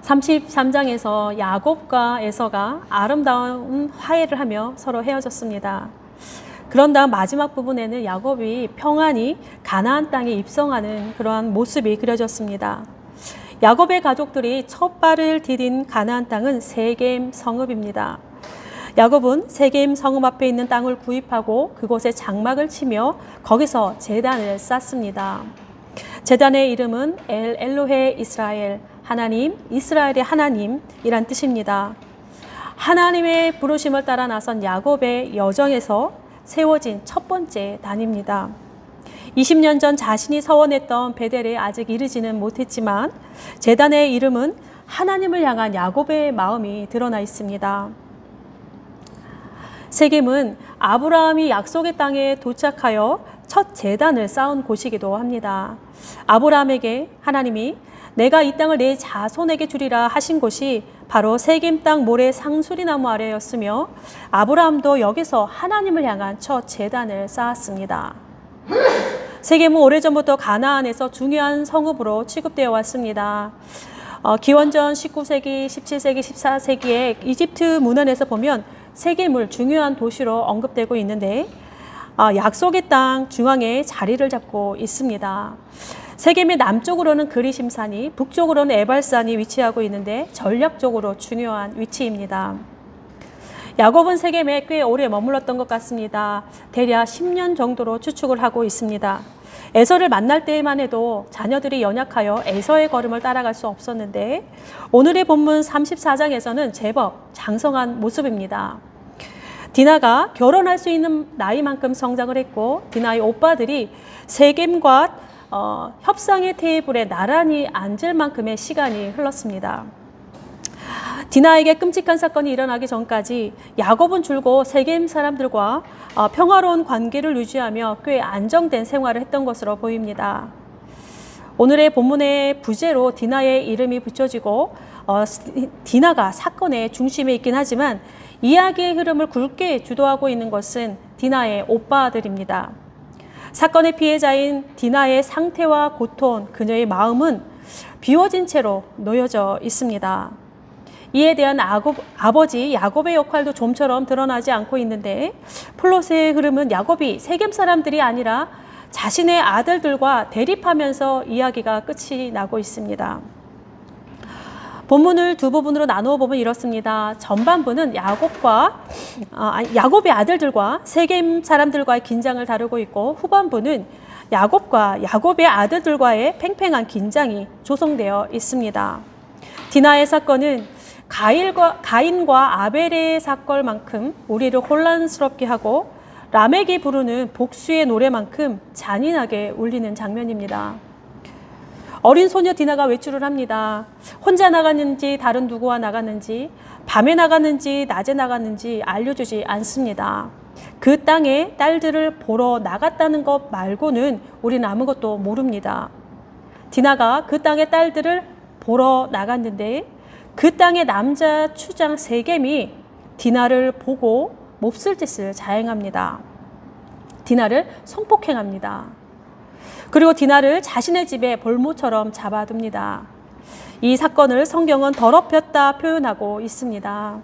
33장에서 야곱과 에서가 아름다운 화해를 하며 서로 헤어졌습니다. 그런 다음 마지막 부분에는 야곱이 평안히 가나안 땅에 입성하는 그러한 모습이 그려졌습니다. 야곱의 가족들이 첫 발을 디딘 가나안 땅은 세겜 성읍입니다. 야곱은 세겜 성읍 앞에 있는 땅을 구입하고 그곳에 장막을 치며 거기서 제단을 쌓습니다. 제단의 이름은 엘로헤 이스라엘, 하나님, 이스라엘의 하나님이란 뜻입니다. 하나님의 부르심을 따라 나선 야곱의 여정에서 세워진 첫 번째 단입니다. 20년 전 자신이 서원했던 베델에 아직 이르지는 못했지만 제단의 이름은 하나님을 향한 야곱의 마음이 드러나 있습니다. 세겜은 아브라함이 약속의 땅에 도착하여 첫 제단을 쌓은 곳이기도 합니다. 아브라함에게 하나님이 내가 이 땅을 내 자손에게 주리라 하신 곳이 바로 세겜 땅 모래 상수리나무 아래였으며 아브라함도 여기서 하나님을 향한 첫 제단을 쌓았습니다. 세겜은 오래전부터 가나안에서 중요한 성읍으로 취급되어 왔습니다. 기원전 19세기, 17세기, 14세기에 이집트 문헌에서 보면 세겜을 중요한 도시로 언급되고 있는데 약속의 땅 중앙에 자리를 잡고 있습니다. 세겜의 남쪽으로는 그리심산이, 북쪽으로는 에발산이 위치하고 있는데 전략적으로 중요한 위치입니다. 야곱은 세겜에 꽤 오래 머물렀던 것 같습니다. 대략 10년 정도로 추측을 하고 있습니다. 에서를 만날 때만 해도 자녀들이 연약하여 에서의 걸음을 따라갈 수 없었는데 오늘의 본문 34장에서는 제법 장성한 모습입니다. 디나가 결혼할 수 있는 나이만큼 성장을 했고 디나의 오빠들이 세겜과 협상의 테이블에 나란히 앉을 만큼의 시간이 흘렀습니다. 디나에게 끔찍한 사건이 일어나기 전까지 야곱은 줄곧 세겜 사람들과 평화로운 관계를 유지하며 꽤 안정된 생활을 했던 것으로 보입니다. 오늘의 본문의 부제로 디나의 이름이 붙여지고 디나가 사건의 중심에 있긴 하지만 이야기의 흐름을 굵게 주도하고 있는 것은 디나의 오빠들입니다. 사건의 피해자인 디나의 상태와 고통, 그녀의 마음은 비워진 채로 놓여져 있습니다. 이에 대한 아버지 야곱의 역할도 좀처럼 드러나지 않고 있는데 플롯의 흐름은 야곱이 세겜 사람들이 아니라 자신의 아들들과 대립하면서 이야기가 끝이 나고 있습니다. 본문을 두 부분으로 나누어 보면 이렇습니다. 전반부는 야곱의 아들들과 세겜 사람들과의 긴장을 다루고 있고 후반부는 야곱과 야곱의 아들들과의 팽팽한 긴장이 조성되어 있습니다. 디나의 사건은 가인과 아벨의 사건만큼 우리를 혼란스럽게 하고 라멕이 부르는 복수의 노래만큼 잔인하게 울리는 장면입니다. 어린 소녀 디나가 외출을 합니다. 혼자 나갔는지 다른 누구와 나갔는지 밤에 나갔는지 낮에 나갔는지 알려주지 않습니다. 그 땅에 딸들을 보러 나갔다는 것 말고는 우리는 아무것도 모릅니다. 디나가 그 땅의 딸들을 보러 나갔는데 그 땅의 남자 추장 세겜이 디나를 보고 몹쓸 짓을 자행합니다. 디나를 성폭행합니다. 그리고 디나를 자신의 집에 볼모처럼 잡아둡니다. 이 사건을 성경은 더럽혔다 표현하고 있습니다.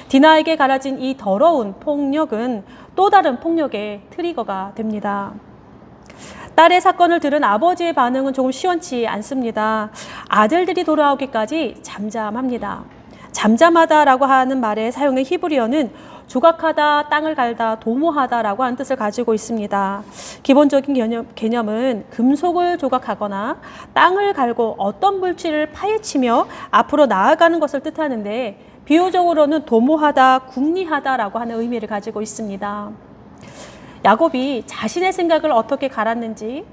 디나에게 가라진 이 더러운 폭력은 또 다른 폭력의 트리거가 됩니다. 딸의 사건을 들은 아버지의 반응은 조금 시원치 않습니다. 아들들이 돌아오기까지 잠잠합니다. 잠잠하다라고 하는 말의 사용의 히브리어는 조각하다, 땅을 갈다, 도모하다라고 하는 뜻을 가지고 있습니다. 기본적인 개념은 금속을 조각하거나 땅을 갈고 어떤 물질을 파헤치며 앞으로 나아가는 것을 뜻하는데 비유적으로는 도모하다, 궁리하다라고 하는 의미를 가지고 있습니다. 야곱이 자신의 생각을 어떻게 갈았는지,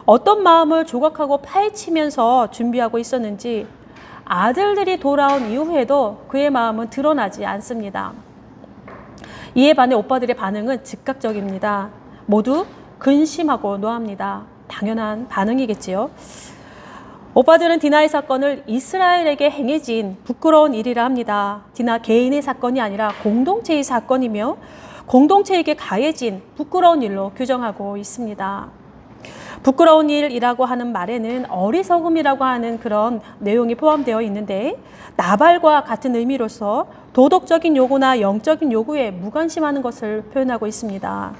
어떤 마음을 조각하고 파헤치면서 준비하고 있었는지 아들들이 돌아온 이후에도 그의 마음은 드러나지 않습니다. 이에 반해 오빠들의 반응은 즉각적입니다. 모두 근심하고 노합니다. 당연한 반응이겠지요. 오빠들은 디나의 사건을 이스라엘에게 행해진 부끄러운 일이라 합니다. 디나 개인의 사건이 아니라 공동체의 사건이며 공동체에게 가해진 부끄러운 일로 규정하고 있습니다. 부끄러운 일이라고 하는 말에는 어리석음이라고 하는 그런 내용이 포함되어 있는데 나발과 같은 의미로서 도덕적인 요구나 영적인 요구에 무관심하는 것을 표현하고 있습니다.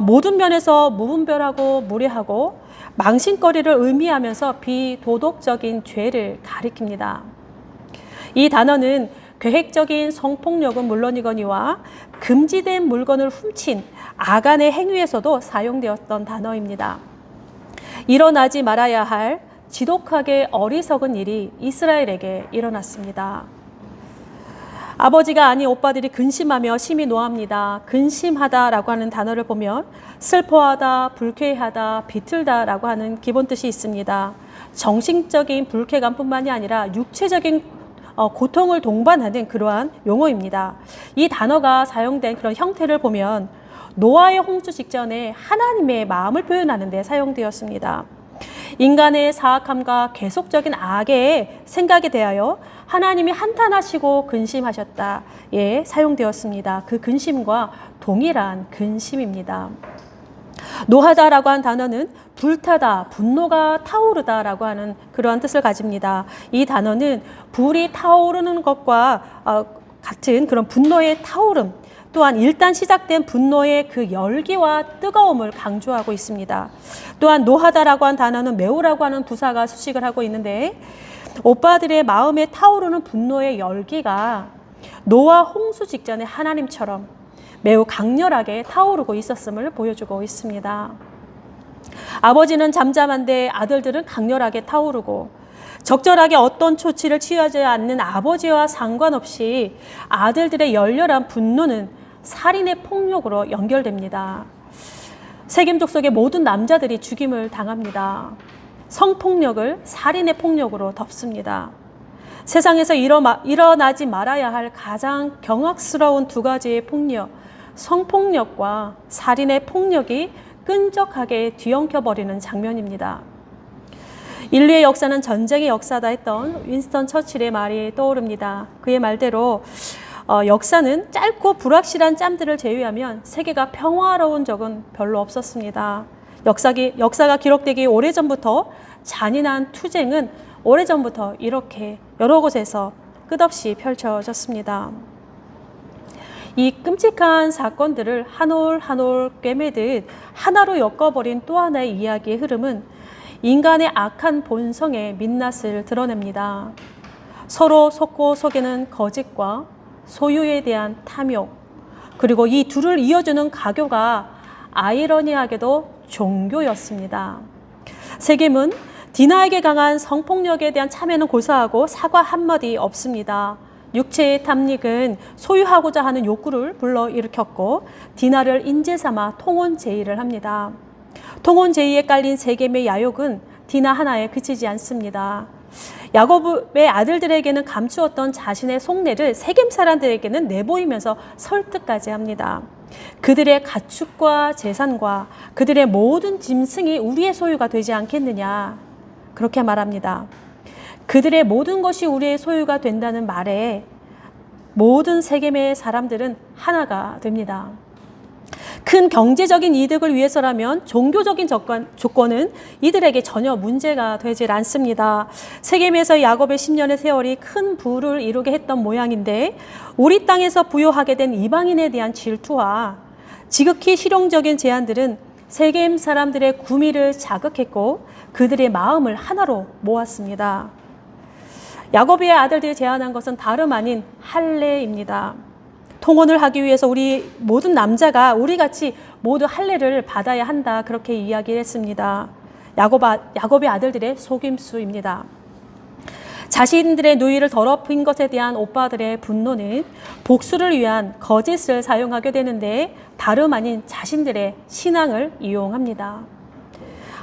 모든 면에서 무분별하고 무례하고 망신거리를 의미하면서 비도덕적인 죄를 가리킵니다. 이 단어는 계획적인 성폭력은 물론이거니와 금지된 물건을 훔친 아간의 행위에서도 사용되었던 단어입니다. 일어나지 말아야 할 지독하게 어리석은 일이 이스라엘에게 일어났습니다. 아버지가 아닌 오빠들이 근심하며 심히 노합니다. 근심하다라고 하는 단어를 보면 슬퍼하다, 불쾌하다, 비틀다라고 하는 기본 뜻이 있습니다. 정신적인 불쾌감뿐만이 아니라 육체적인 고통을 동반하는 그러한 용어입니다. 이 단어가 사용된 그런 형태를 보면 노아의 홍수 직전에 하나님의 마음을 표현하는 데 사용되었습니다. 인간의 사악함과 계속적인 악의 생각에 대하여 하나님이 한탄하시고 근심하셨다. 예, 사용되었습니다. 그 근심과 동일한 근심입니다. 노하다라고 한 단어는 불타다, 분노가 타오르다라고 하는 그러한 뜻을 가집니다. 이 단어는 불이 타오르는 것과 같은 그런 분노의 타오름, 또한 일단 시작된 분노의 그 열기와 뜨거움을 강조하고 있습니다. 또한 노하다라고 한 단어는 매우라고 하는 부사가 수식을 하고 있는데 오빠들의 마음에 타오르는 분노의 열기가 노아 홍수 직전에 하나님처럼 매우 강렬하게 타오르고 있었음을 보여주고 있습니다. 아버지는 잠잠한데 아들들은 강렬하게 타오르고 적절하게 어떤 조치를 취하지 않는 아버지와 상관없이 아들들의 열렬한 분노는 살인의 폭력으로 연결됩니다. 세겜 족속의 모든 남자들이 죽임을 당합니다. 성폭력을 살인의 폭력으로 덮습니다. 세상에서 일어나지 말아야 할 가장 경악스러운 두 가지의 폭력, 성폭력과 살인의 폭력이 끈적하게 뒤엉켜버리는 장면입니다. 인류의 역사는 전쟁의 역사다 했던 윈스턴 처칠의 말이 떠오릅니다. 그의 말대로 역사는 짧고 불확실한 짬들을 제외하면 세계가 평화로운 적은 별로 없었습니다. 역사가 기록되기 오래전부터 잔인한 투쟁은 오래전부터 이렇게 여러 곳에서 끝없이 펼쳐졌습니다. 이 끔찍한 사건들을 한 올 한 올 꿰매듯 하나로 엮어버린 또 하나의 이야기의 흐름은 인간의 악한 본성의 민낯을 드러냅니다. 서로 속고 속이는 거짓과 소유에 대한 탐욕, 그리고 이 둘을 이어주는 가교가 아이러니하게도 종교였습니다. 세겜은 디나에게 강한 성폭력에 대한 참여는 고사하고 사과 한마디 없습니다. 육체의 탐닉은 소유하고자 하는 욕구를 불러일으켰고 디나를 인재 삼아 통혼 제의를 합니다. 통혼 제의에 깔린 세겜의 야욕은 디나 하나에 그치지 않습니다. 야곱의 아들들에게는 감추었던 자신의 속내를 세겜 사람들에게는 내보이면서 설득까지 합니다. 그들의 가축과 재산과 그들의 모든 짐승이 우리의 소유가 되지 않겠느냐, 그렇게 말합니다. 그들의 모든 것이 우리의 소유가 된다는 말에 모든 세겜의 사람들은 하나가 됩니다. 큰 경제적인 이득을 위해서라면 종교적인 조건은 이들에게 전혀 문제가 되질 않습니다. 세겜에서 야곱의 10년의 세월이 큰 부를 이루게 했던 모양인데 우리 땅에서 부여하게 된 이방인에 대한 질투와 지극히 실용적인 제안들은 세겜 사람들의 구미를 자극했고 그들의 마음을 하나로 모았습니다. 야곱의 아들들이 제안한 것은 다름 아닌 할례입니다. 통혼을 하기 위해서 우리 모든 남자가 우리같이 모두 할례를 받아야 한다, 그렇게 이야기를 했습니다. 야곱의 아들들의 속임수입니다. 자신들의 누이를 더럽힌 것에 대한 오빠들의 분노는 복수를 위한 거짓을 사용하게 되는데 다름 아닌 자신들의 신앙을 이용합니다.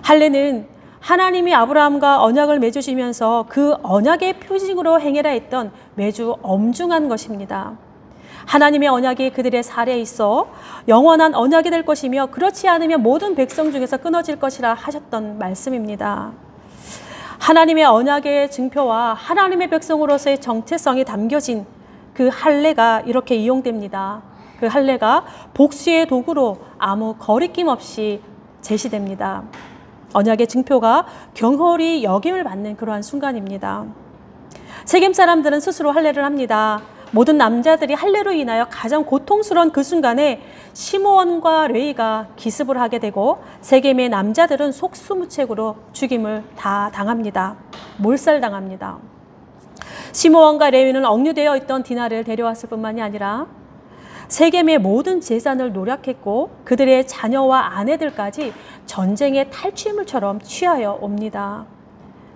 할례는 하나님이 아브라함과 언약을 맺으시면서 그 언약의 표징으로 행해라 했던 매주 엄중한 것입니다. 하나님의 언약이 그들의 살에 있어 영원한 언약이 될 것이며 그렇지 않으면 모든 백성 중에서 끊어질 것이라 하셨던 말씀입니다. 하나님의 언약의 증표와 하나님의 백성으로서의 정체성이 담겨진 그 할례가 이렇게 이용됩니다. 그 할례가 복수의 도구로 아무 거리낌 없이 제시됩니다. 언약의 증표가 경홀히 여김을 받는 그러한 순간입니다. 세겜 사람들은 스스로 할례를 합니다. 모든 남자들이 할례로 인하여 가장 고통스러운 그 순간에 시므온과 레위가 기습을 하게 되고 세겜의 남자들은 속수무책으로 죽임을 다 당합니다. 몰살당합니다. 시므온과 레위는 억류되어 있던 디나를 데려왔을 뿐만이 아니라 세겜의 모든 재산을 노략했고 그들의 자녀와 아내들까지 전쟁의 탈취물처럼 취하여 옵니다.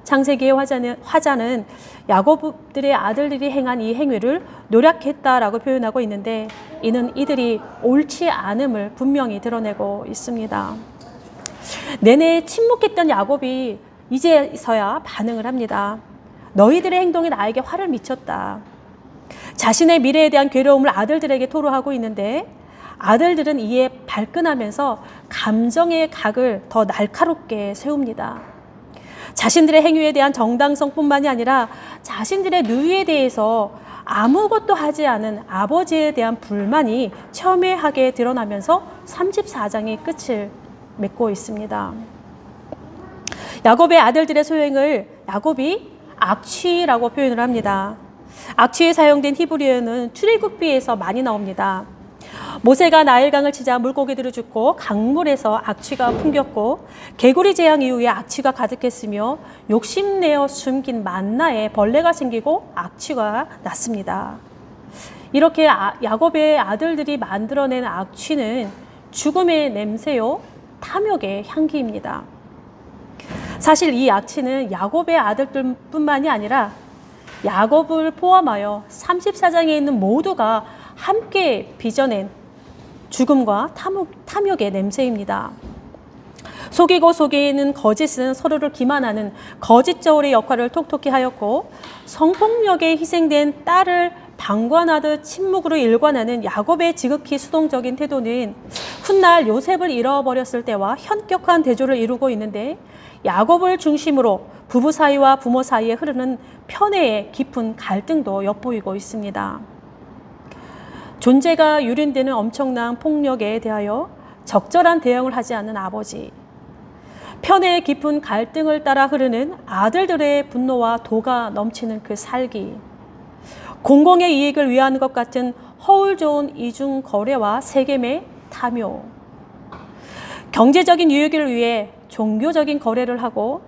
창세기의 화자는 야곱들의 아들들이 행한 이 행위를 노략했다라고 표현하고 있는데 이는 이들이 옳지 않음을 분명히 드러내고 있습니다. 내내 침묵했던 야곱이 이제서야 반응을 합니다. 너희들의 행동이 나에게 화를 미쳤다. 자신의 미래에 대한 괴로움을 아들들에게 토로하고 있는데 아들들은 이에 발끈하면서 감정의 각을 더 날카롭게 세웁니다. 자신들의 행위에 대한 정당성뿐만이 아니라 자신들의 누이에 대해서 아무것도 하지 않은 아버지에 대한 불만이 첨예하게 드러나면서 34장의 끝을 맺고 있습니다. 야곱의 아들들의 소행을 야곱이 악취라고 표현을 합니다. 악취에 사용된 히브리어는 출애굽기에서 많이 나옵니다. 모세가 나일강을 치자 물고기들을 죽고 강물에서 악취가 풍겼고 개구리 재앙 이후에 악취가 가득했으며 욕심내어 숨긴 만나에 벌레가 생기고 악취가 났습니다. 이렇게 야곱의 아들들이 만들어낸 악취는 죽음의 냄새요 탐욕의 향기입니다. 사실 이 악취는 야곱의 아들들뿐만이 아니라 야곱을 포함하여 34장에 있는 모두가 함께 빚어낸 죽음과 탐욕의 냄새입니다. 속이고 속이는 거짓은 서로를 기만하는 거짓 저울의 역할을 톡톡히 하였고 성폭력에 희생된 딸을 방관하듯 침묵으로 일관하는 야곱의 지극히 수동적인 태도는 훗날 요셉을 잃어버렸을 때와 현격한 대조를 이루고 있는데 야곱을 중심으로 부부 사이와 부모 사이에 흐르는 편애의 깊은 갈등도 엿보이고 있습니다. 존재가 유린되는 엄청난 폭력에 대하여 적절한 대응을 하지 않는 아버지, 편애의 깊은 갈등을 따라 흐르는 아들들의 분노와 도가 넘치는 그 살기, 공공의 이익을 위한 것 같은 허울 좋은 이중 거래와 세겜의 탐욕, 경제적인 유익을 위해 종교적인 거래를 하고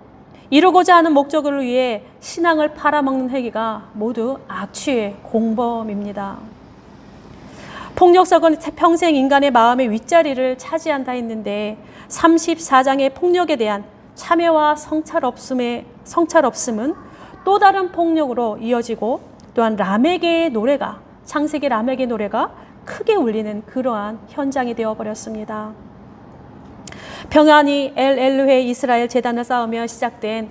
이루고자 하는 목적을 위해 신앙을 팔아먹는 행위가 모두 악취의 공범입니다. 폭력성은 평생 인간의 마음의 윗자리를 차지한다 했는데 34장의 폭력에 대한 참회와 성찰 없음은 또 다른 폭력으로 이어지고 또한 라멕의 노래가 창세기 라멕의 노래가 크게 울리는 그러한 현장이 되어버렸습니다. 평안히 엘엘회 이스라엘 제단을 쌓으며 시작된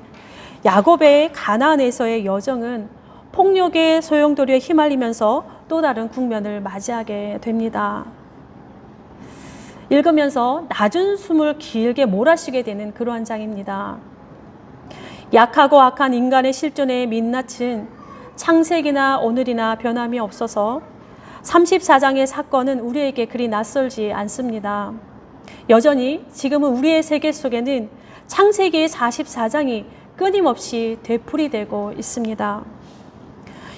야곱의 가나안에서의 여정은 폭력의 소용돌이에 휘말리면서 또 다른 국면을 맞이하게 됩니다. 읽으면서 낮은 숨을 길게 몰아쉬게 되는 그러한 장입니다. 약하고 악한 인간의 실존의 민낯은 창세기나 오늘이나 변함이 없어서 34장의 사건은 우리에게 그리 낯설지 않습니다. 여전히 지금은 우리의 세계 속에는 창세기 44장이 끊임없이 되풀이되고 있습니다.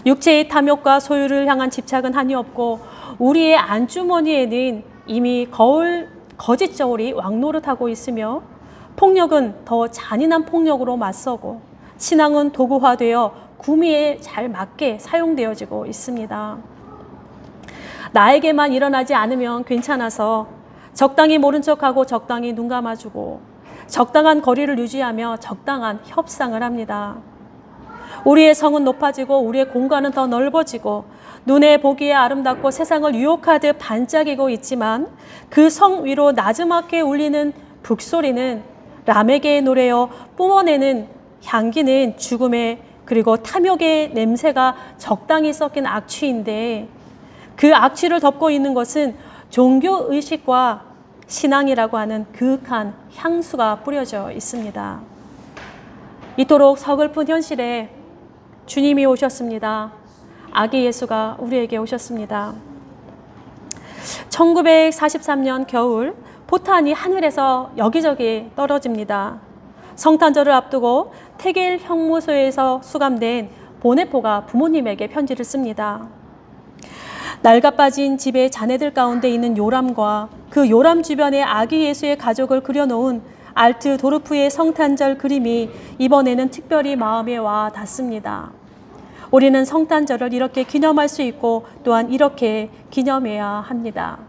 육체의 탐욕과 소유를 향한 집착은 한이 없고 우리의 안주머니에는 이미 거짓 저울이 왕노릇하고 있으며 폭력은 더 잔인한 폭력으로 맞서고 신앙은 도구화되어 구미에 잘 맞게 사용되어지고 있습니다. 나에게만 일어나지 않으면 괜찮아서 적당히 모른 척하고 적당히 눈 감아주고 적당한 거리를 유지하며 적당한 협상을 합니다. 우리의 성은 높아지고 우리의 공간은 더 넓어지고 눈에 보기에 아름답고 세상을 유혹하듯 반짝이고 있지만 그 성 위로 나지막하게 울리는 북소리는 라멕의 노래여 뿜어내는 향기는 죽음의 그리고 탐욕의 냄새가 적당히 섞인 악취인데 그 악취를 덮고 있는 것은 종교의식과 신앙이라고 하는 그윽한 향수가 뿌려져 있습니다. 이토록 서글픈 현실에 주님이 오셨습니다. 아기 예수가 우리에게 오셨습니다. 1943년 겨울 포탄이 하늘에서 여기저기 떨어집니다. 성탄절을 앞두고 태길 형무소에서 수감된 보네포가 부모님에게 편지를 씁니다. 낡아빠진 집의 자네들 가운데 있는 요람과 그 요람 주변에 아기 예수의 가족을 그려놓은 알트도르프의 성탄절 그림이 이번에는 특별히 마음에 와 닿습니다. 우리는 성탄절을 이렇게 기념할 수 있고 또한 이렇게 기념해야 합니다.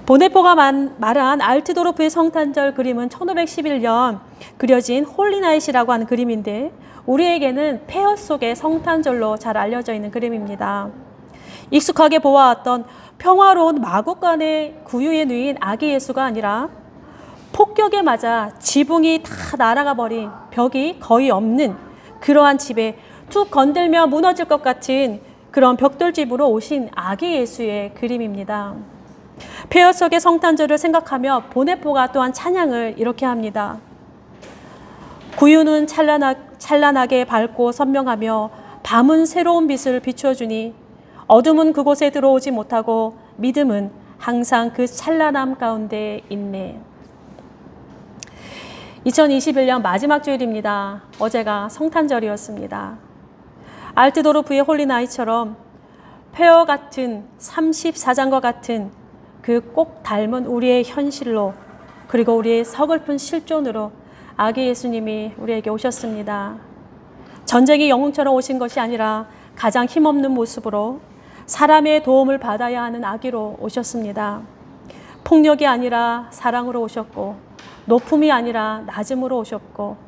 보네포가 말한 알트도르프의 성탄절 그림은 1511년 그려진 홀리나잇이라고 하는 그림인데 우리에게는 폐허 속의 성탄절로 잘 알려져 있는 그림입니다. 익숙하게 보아왔던 평화로운 마국간의 구유에 누인 아기 예수가 아니라 폭격에 맞아 지붕이 다 날아가 버린 벽이 거의 없는 그러한 집에 툭 건들며 무너질 것 같은 그런 벽돌집으로 오신 아기 예수의 그림입니다. 폐허 속의 성탄절을 생각하며 보네포가 또한 찬양을 이렇게 합니다. 구유는 찬란하게 밝고 선명하며 밤은 새로운 빛을 비춰주니 어둠은 그곳에 들어오지 못하고 믿음은 항상 그 찬란함 가운데 있네. 2021년 마지막 주일입니다. 어제가 성탄절이었습니다. 알트도르프의 홀리나잇처럼 폐허 같은 34장과 같은 그 꼭 닮은 우리의 현실로 그리고 우리의 서글픈 실존으로 아기 예수님이 우리에게 오셨습니다. 전쟁이 영웅처럼 오신 것이 아니라 가장 힘없는 모습으로 사람의 도움을 받아야 하는 아기로 오셨습니다. 폭력이 아니라 사랑으로 오셨고 높음이 아니라 낮음으로 오셨고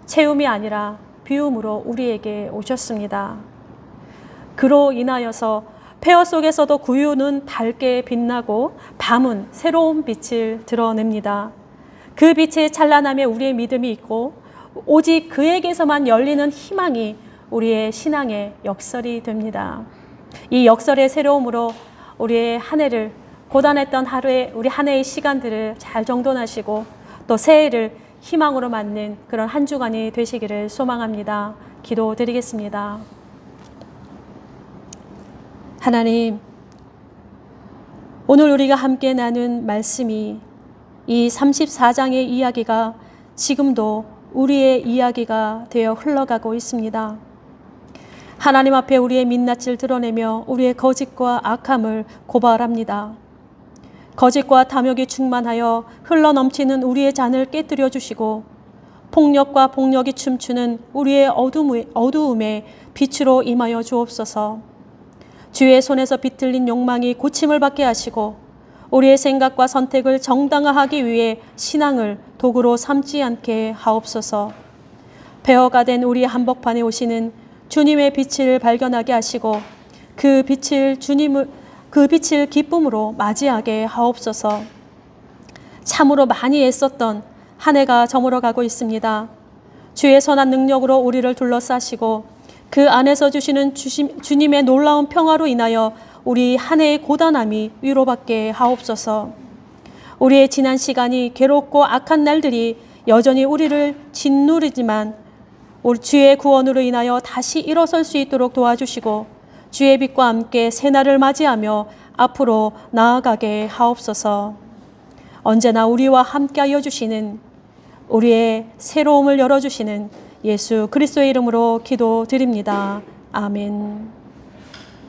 채움이 아니라 비움으로 우리에게 오셨습니다. 그로 인하여서 폐허 속에서도 구유는 밝게 빛나고 밤은 새로운 빛을 드러냅니다. 그 빛의 찬란함에 우리의 믿음이 있고 오직 그에게서만 열리는 희망이 우리의 신앙의 역설이 됩니다. 이 역설의 새로움으로 우리의 한 해를 고단했던 하루에 우리 한 해의 시간들을 잘 정돈하시고 또 새해를 희망으로 맞는 그런 한 주간이 되시기를 소망합니다. 기도드리겠습니다. 하나님, 오늘 우리가 함께 나눈 말씀이 이 34장의 이야기가 지금도 우리의 이야기가 되어 흘러가고 있습니다. 하나님 앞에 우리의 민낯을 드러내며 우리의 거짓과 악함을 고발합니다. 거짓과 탐욕이 충만하여 흘러넘치는 우리의 잔을 깨뜨려 주시고 폭력과 폭력이 춤추는 우리의 어두움에 빛으로 임하여 주옵소서. 주의 손에서 비틀린 욕망이 고침을 받게 하시고 우리의 생각과 선택을 정당화하기 위해 신앙을 도구로 삼지 않게 하옵소서. 폐허가 된 우리 한복판에 오시는 주님의 빛을 발견하게 하시고 그 빛을 기쁨으로 맞이하게 하옵소서. 참으로 많이 애썼던 한 해가 저물어가고 있습니다. 주의 선한 능력으로 우리를 둘러싸시고 그 안에서 주시는 주님의 놀라운 평화로 인하여 우리 한 해의 고단함이 위로받게 하옵소서. 우리의 지난 시간이 괴롭고 악한 날들이 여전히 우리를 짓누르지만 우리 주의 구원으로 인하여 다시 일어설 수 있도록 도와주시고 주의 빛과 함께 새날을 맞이하며 앞으로 나아가게 하옵소서. 언제나 우리와 함께하여 주시는 우리의 새로움을 열어주시는 예수 그리스도의 이름으로 기도드립니다. 아멘.